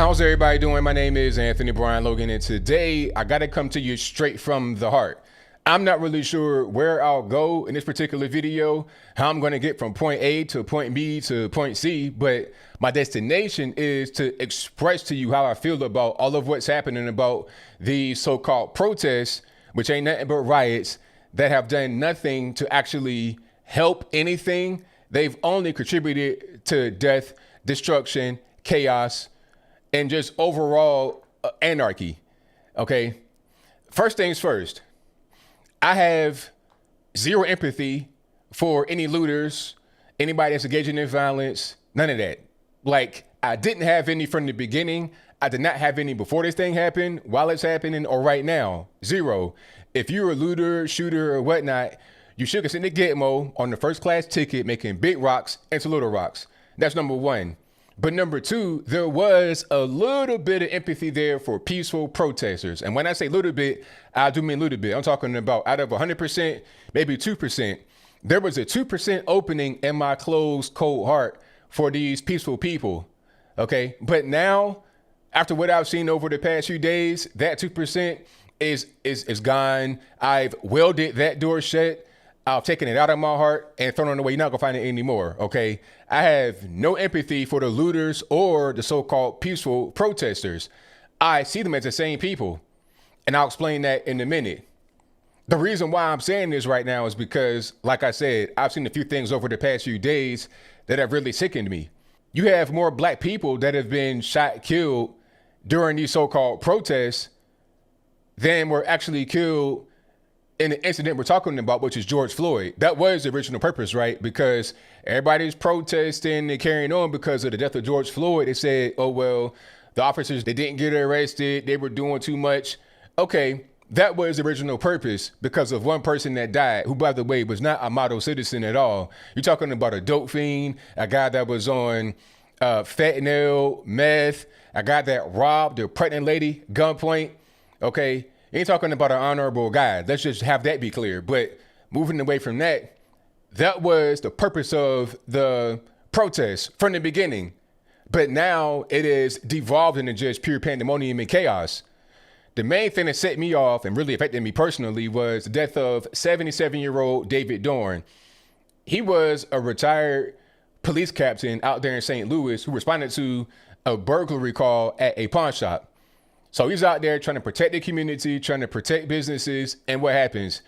How's everybody doing? My name is Anthony Brian Logan, and today I got to come to you straight from the heart. I'm not really sure where I'll go in this particular video, how I'm going to get from point A to point B to point C, but my destination is to express to you how I feel about all of what's happening about these so-called protests, which ain't nothing but riots that have done nothing to actually help anything. They've only contributed to death, destruction, chaos, and just overall anarchy. Okay. First things first, I have zero empathy for any looters, anybody that's engaging in violence, none of that. Like, I didn't have any from the beginning. I did not have any before this thing happened, while it's happening, or right now. Zero. If you're a looter, shooter, or whatnot, you should consider Gitmo on the first class ticket, making big rocks into little rocks. That's number one. But number two, there was a little bit of empathy there for peaceful protesters. And when I say little bit, I do mean little bit. I'm talking about out of 100%, maybe 2%. There was a 2% opening in my closed, cold heart for these peaceful people. Okay. But now, after what I've seen over the past few days, that 2% is gone. I've welded that door shut. I've taken it out of my heart and thrown it away. You're not gonna find it anymore, okay? I have no empathy for the looters or the so-called peaceful protesters. I see them as the same people, and I'll explain that in a minute. The reason why I'm saying this right now is because, like I said, I've seen a few things over the past few days that have really sickened me. You have more black people that have been shot, killed during these so-called protests than were actually killed in the incident we're talking about, which is George Floyd. That was the original purpose, right? Because everybody's protesting and carrying on because of the death of George Floyd. They said, oh, well, the officers, they didn't get arrested. They were doing too much. Okay, that was the original purpose because of one person that died, who, by the way, was not a model citizen at all. You're talking about a dope fiend, a guy that was on fentanyl, meth, a guy that robbed a pregnant lady, gunpoint, okay? Ain't talking about an honorable guy. Let's just have that be clear. But moving away from that, that was the purpose of the protest from the beginning. But now it is devolved into just pure pandemonium and chaos. The main thing that set me off and really affected me personally was the death of 77-year-old David Dorn. He was a retired police captain out there in St. Louis who responded to a burglary call at a pawn shop. So he's out there trying to protect the community, trying to protect businesses, and what happens?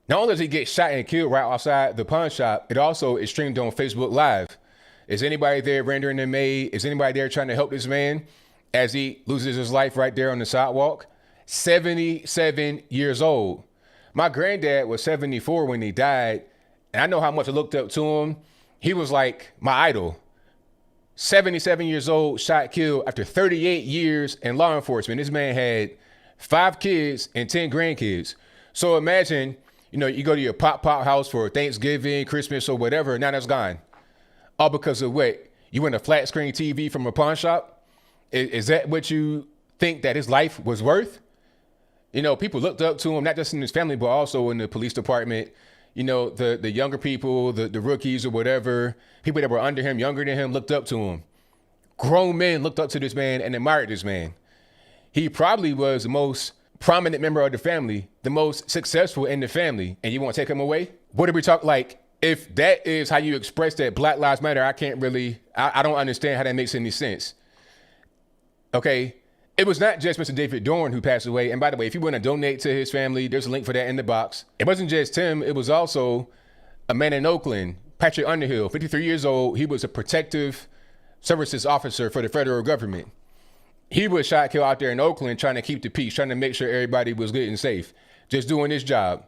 Not only does he get shot and killed right outside the pawn shop, it also is streamed on Facebook Live. Is anybody there rendering him aid? Is anybody there trying to help this man as he loses his life right there on the sidewalk? 77 years old. My granddad was 74 when he died, and I know how much I looked up to him. He was like my idol. 77 years old, shot, killed after 38 years in law enforcement. This man had 5 kids and 10 grandkids. So imagine, you go to your pop house for Thanksgiving, Christmas, or whatever, now that's gone. All because of what? You win a flat screen TV from a pawn shop? Is that what you think that his life was worth? People looked up to him, not just in his family, but also in the police department. The younger people, the rookies or whatever, people that were under him, younger than him, looked up to him. Grown men looked up to this man and admired this man. He probably was the most prominent member of the family, the most successful in the family, and you want to take him away? What did we talk like? If that is how you express that Black Lives Matter, I don't understand how that makes any sense. Okay. It was not just Mr. David Dorn who passed away. And by the way, if you want to donate to his family, there's a link for that in the box. It wasn't just him. It was also a man in Oakland, Patrick Underhill, 53 years old. He was a protective services officer for the federal government. He was shot, killed out there in Oakland, trying to keep the peace, trying to make sure everybody was good and safe, just doing his job.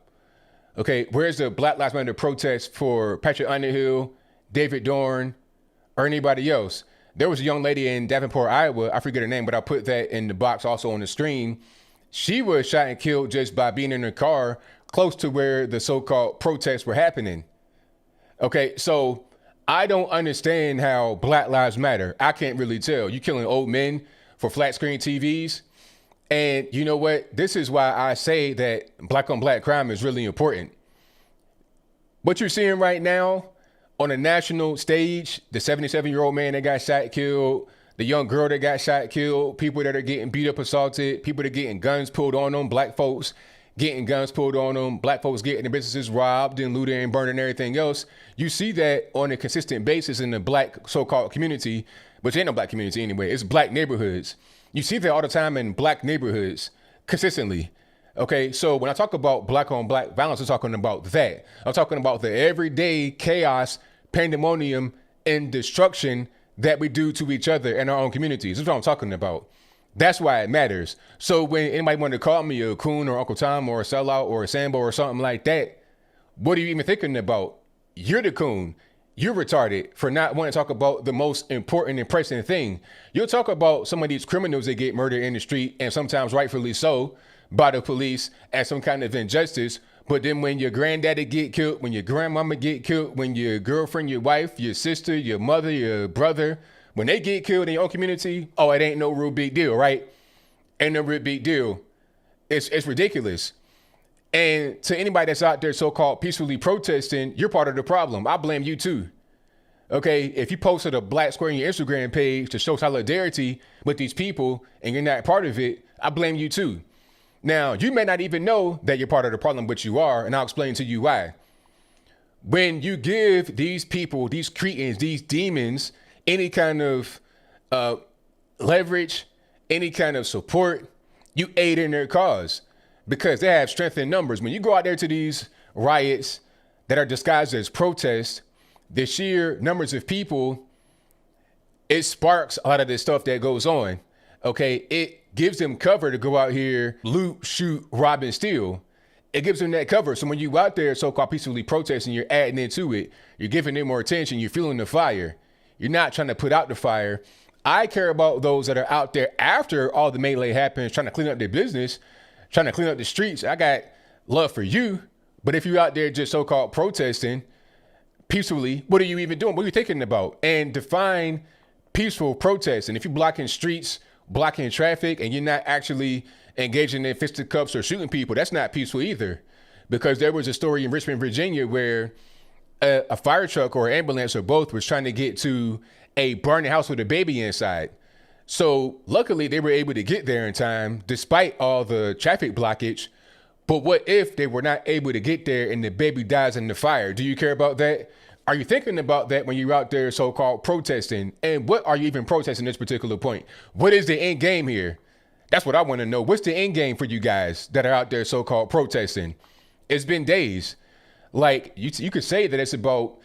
Okay, where's the Black Lives Matter protest for Patrick Underhill, David Dorn, or anybody else? There was a young lady in Davenport, Iowa. I forget her name, but I'll put that in the box also on the stream. She was shot and killed just by being in her car close to where the so-called protests were happening. Okay, so I don't understand how Black Lives Matter. I can't really tell. You killing old men for flat screen TVs. And you know what? This is why I say that black on black crime is really important. What you're seeing right now on a national stage, the 77-year-old man that got shot, killed, the young girl that got shot, killed, people that are getting beat up, assaulted, people that are getting guns pulled on them, black folks getting guns pulled on them, black folks getting their businesses robbed and looted and burned and everything else. You see that on a consistent basis in the black so-called community, which ain't no black community anyway. It's black neighborhoods. You see that all the time in black neighborhoods consistently. Okay, so when I talk about black on black violence, I'm talking about that. I'm talking about the everyday chaos, pandemonium, and destruction that we do to each other in our own communities. That's what I'm talking about. That's why it matters. So when anybody want to call me a coon or Uncle Tom or a sellout or a Sambo or something like that, what are you even thinking about? You're the coon. You're retarded for not wanting to talk about the most important and pressing thing. You'll talk about some of these criminals that get murdered in the street, and sometimes rightfully so, by the police as some kind of injustice. But then when your granddaddy get killed, when your grandmama get killed, when your girlfriend, your wife, your sister, your mother, your brother, when they get killed in your own community, oh, it ain't no real big deal, right? Ain't no real big deal. It's ridiculous. And to anybody that's out there so-called peacefully protesting, you're part of the problem. I blame you too. Okay, if you posted a black square on your Instagram page to show solidarity with these people and you're not part of it, I blame you too. Now, you may not even know that you're part of the problem, but you are, and I'll explain to you why. When you give these people, these cretins, these demons, any kind of leverage, any kind of support, you aid in their cause because they have strength in numbers. When you go out there to these riots that are disguised as protests, the sheer numbers of people, it sparks a lot of this stuff that goes on. Okay, it gives them cover to go out here, loot, shoot, rob, and steal. It gives them that cover. So when you out there so-called peacefully protesting, you're adding into it. You're giving them more attention. You're feeling the fire. You're not trying to put out the fire. I care about those that are out there after all the melee happens, trying to clean up their business, trying to clean up the streets. I got love for you. But if you're out there just so-called protesting peacefully, what are you even doing? What are you thinking about? And define peaceful protesting. If you're blocking streets, blocking traffic, and you're not actually engaging in fisticuffs or shooting people, that's not peaceful either. Because there was a story in Richmond, Virginia, where a fire truck or ambulance or both was trying to get to a burning house with a baby inside. So luckily they were able to get there in time despite all the traffic blockage. But what if they were not able to get there and the baby dies in the fire? Do you care about that? Are you thinking about that when you're out there so-called protesting? And what are you even protesting at this particular point? What is the end game here? That's what I want to know. What's the end game for you guys that are out there so-called protesting? It's been days. Like you could say that it's about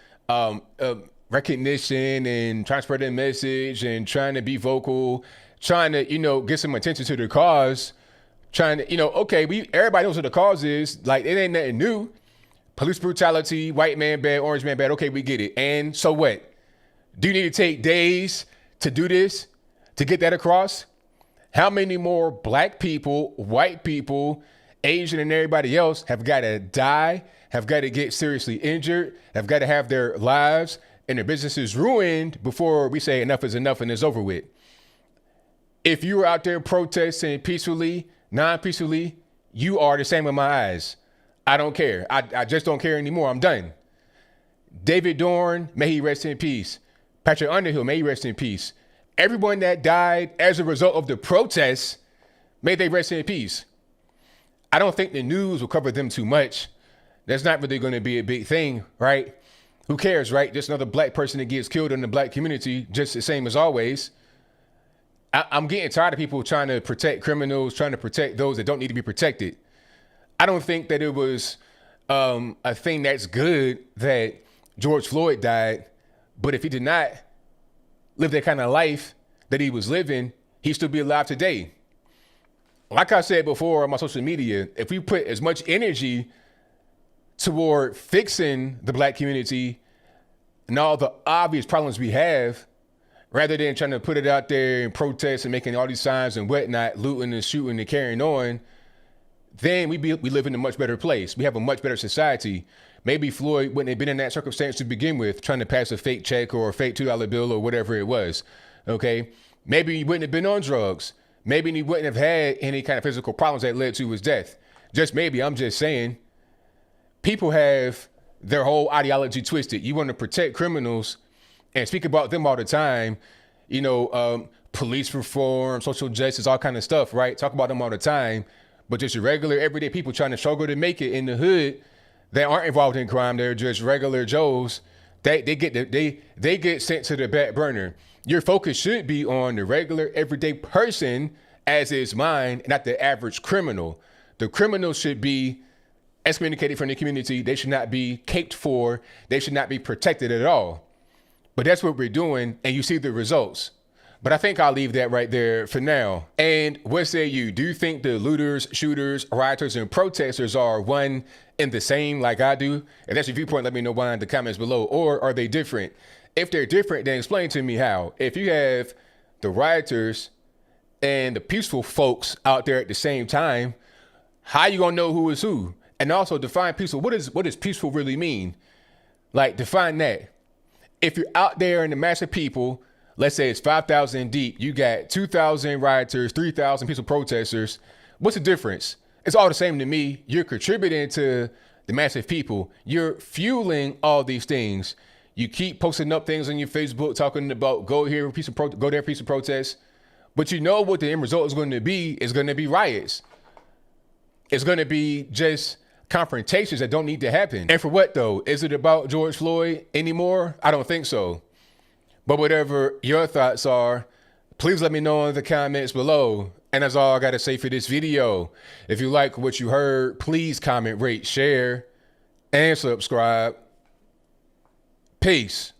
recognition and trying to spread a message and trying to be vocal, trying to, get some attention to the cause, trying to, okay, everybody knows what the cause is. Like, it ain't nothing new. Police brutality, white man bad, orange man bad. Okay, we get it. And so what? Do you need to take days to do this, to get that across? How many more black people, white people, Asian and everybody else have got to die, have got to get seriously injured, have got to have their lives and their businesses ruined before we say enough is enough and it's over with? If you were out there protesting peacefully, non-peacefully, you are the same in my eyes. I don't care. I just don't care anymore. I'm done. David Dorn, may he rest in peace. Patrick Underhill, may he rest in peace. Everyone that died as a result of the protests, may they rest in peace. I don't think the news will cover them too much. That's not really going to be a big thing, right? Who cares, right? Just another black person that gets killed in the black community, just the same as always. I'm getting tired of people trying to protect criminals, trying to protect those that don't need to be protected. I don't think that it was a thing that's good that George Floyd died, but if he did not live that kind of life that he was living, he'd still be alive today. Like I said before on my social media, if we put as much energy toward fixing the black community and all the obvious problems we have, rather than trying to put it out there and protest and making all these signs and whatnot, looting and shooting and carrying on, then we live in a much better place. We have a much better society. Maybe Floyd wouldn't have been in that circumstance to begin with, trying to pass a fake check or a fake $2 bill or whatever it was. Okay. Maybe he wouldn't have been on drugs. Maybe he wouldn't have had any kind of physical problems that led to his death. Just maybe. I'm just saying. People have their whole ideology twisted. You want to protect criminals and speak about them all the time, police reform, social justice, all kind of stuff, right? Talk about them all the time. But just your regular everyday people trying to struggle to make it in the hood that aren't involved in crime, they're just regular Joes. They get sent to the back burner. Your focus should be on the regular everyday person as is mine, not the average criminal. The criminal should be excommunicated from the community. They should not be caped for. They should not be protected at all. But that's what we're doing, and you see the results. But I think I'll leave that right there for now. And what say you? Do you think the looters, shooters, rioters, and protesters are one and the same like I do? If that's your viewpoint, let me know why in the comments below. Or are they different? If they're different, then explain to me how. If you have the rioters and the peaceful folks out there at the same time, how you gonna know who is who? And also define peaceful. What does peaceful really mean? Like, define that. If you're out there in the mass of people, let's say it's 5,000 deep, you got 2,000 rioters, 3,000 peaceful protesters. What's the difference? It's all the same to me. You're contributing to the massive people. You're fueling all these things. You keep posting up things on your Facebook talking about go here, go there, peaceful protest. But you know what the end result is going to be? It's going to be riots. It's going to be just confrontations that don't need to happen. And for what though? Is it about George Floyd anymore? I don't think so. But whatever your thoughts are, please let me know in the comments below. And that's all I got to say for this video. If you like what you heard, please comment, rate, share, and subscribe. Peace.